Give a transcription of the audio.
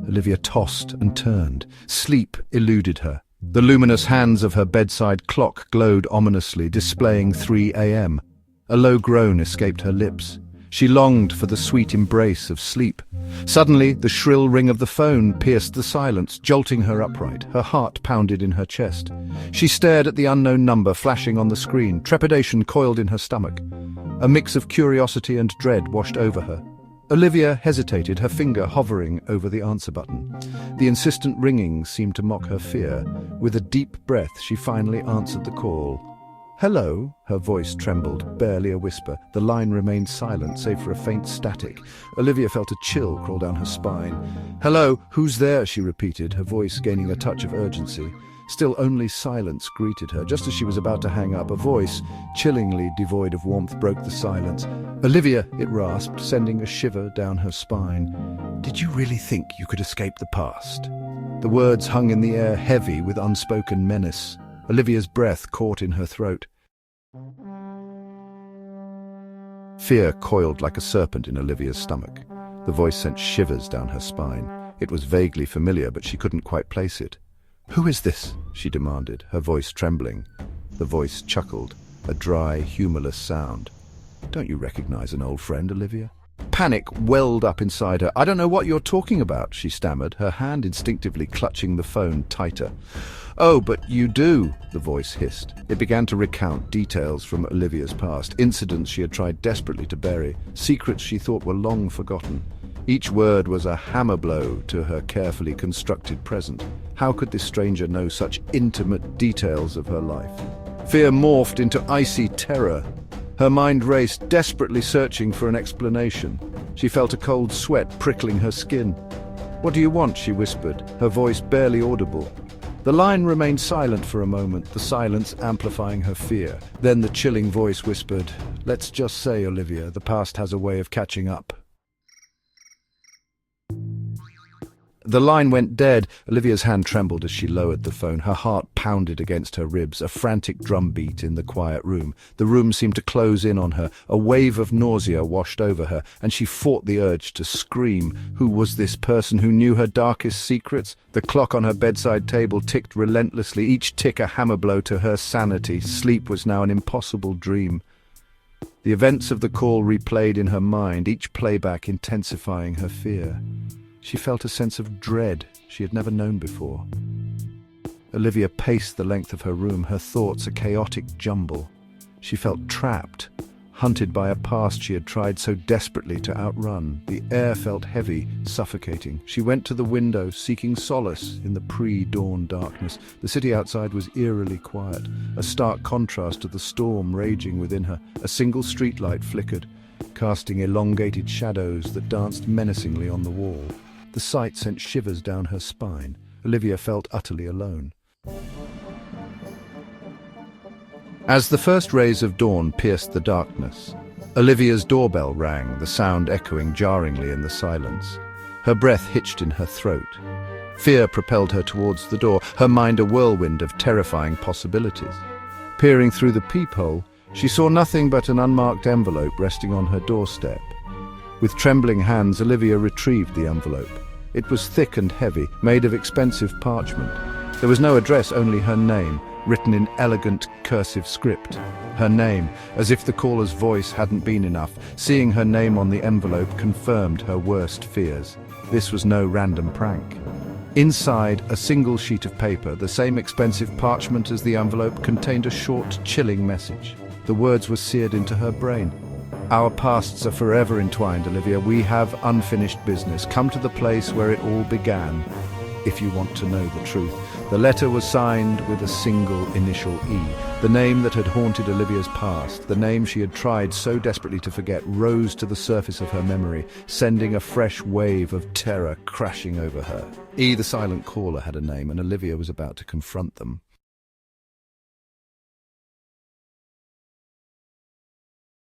Olivia tossed and turned. Sleep eluded her. The luminous hands of her bedside clock glowed ominously, displaying 3 a.m. A low groan escaped her lips. She longed for the sweet embrace of sleep. Suddenly, the shrill ring of the phone pierced the silence, jolting her upright. Her heart pounded in her chest. She stared at the unknown number flashing on the screen. Trepidation coiled in her stomach. A mix of curiosity and dread washed over her. Olivia hesitated, her finger hovering over the answer button. The insistent ringing seemed to mock her fear. With a deep breath, she finally answered the call. "Hello," her voice trembled, barely a whisper. The line remained silent, save for a faint static. Olivia felt a chill crawl down her spine. "Hello, who's there?" she repeated, her voice gaining a touch of urgency. Still only silence greeted her. Just as she was about to hang up, a voice, chillingly devoid of warmth, broke the silence. "Olivia," it rasped, sending a shiver down her spine. "Did you really think you could escape the past?" The words hung in the air, heavy with unspoken menace. Olivia's breath caught in her throat. Fear coiled like a serpent in Olivia's stomach. The voice sent shivers down her spine. It was vaguely familiar, but she couldn't quite place it. "Who is this?" she demanded, her voice trembling. The voice chuckled, a dry, humorless sound. "Don't you recognize an old friend, Olivia?" Panic welled up inside her. "I don't know what you're talking about," she stammered, her hand instinctively clutching the phone tighter. "Oh, but you do," the voice hissed. It began to recount details from Olivia's past, incidents she had tried desperately to bury, secrets she thought were long forgotten. Each word was a hammer blow to her carefully constructed present. How could this stranger know such intimate details of her life? Fear morphed into icy terror. Her mind raced, desperately searching for an explanation. She felt a cold sweat prickling her skin. "What do you want?" she whispered, her voice barely audible. The line remained silent for a moment, the silence amplifying her fear. Then the chilling voice whispered, "Let's just say, Olivia, the past has a way of catching up." The line went dead. Olivia's hand trembled as she lowered the phone. Her heart pounded against her ribs, a frantic drumbeat in the quiet room. The room seemed to close in on her. A wave of nausea washed over her, and she fought the urge to scream. Who was this person who knew her darkest secrets? The clock on her bedside table ticked relentlessly, each tick a hammer blow to her sanity. Sleep was now an impossible dream. The events of the call replayed in her mind, each playback intensifying her fear. She felt a sense of dread she had never known before. Olivia paced the length of her room, her thoughts a chaotic jumble. She felt trapped, hunted by a past she had tried so desperately to outrun. The air felt heavy, suffocating. She went to the window, seeking solace in the pre-dawn darkness. The city outside was eerily quiet, a stark contrast to the storm raging within her. A single streetlight flickered, casting elongated shadows that danced menacingly on the wall. The sight sent shivers down her spine. Olivia felt utterly alone. As the first rays of dawn pierced the darkness, Olivia's doorbell rang, the sound echoing jarringly in the silence. Her breath hitched in her throat. Fear propelled her towards the door, her mind a whirlwind of terrifying possibilities. Peering through the peephole, she saw nothing but an unmarked envelope resting on her doorstep. With trembling hands, Olivia retrieved the envelope. It was thick and heavy, made of expensive parchment. There was no address, only her name, written in elegant, cursive script. Her name, as if the caller's voice hadn't been enough. Seeing her name on the envelope confirmed her worst fears. This was no random prank. Inside, a single sheet of paper, the same expensive parchment as the envelope, contained a short, chilling message. The words were seared into her brain. "Our pasts are forever entwined, Olivia. We have unfinished business. Come to the place where it all began, if you want to know the truth." The letter was signed with a single initial E. The name that had haunted Olivia's past, the name she had tried so desperately to forget, rose to the surface of her memory, sending a fresh wave of terror crashing over her. The silent caller, had a name, and Olivia was about to confront them.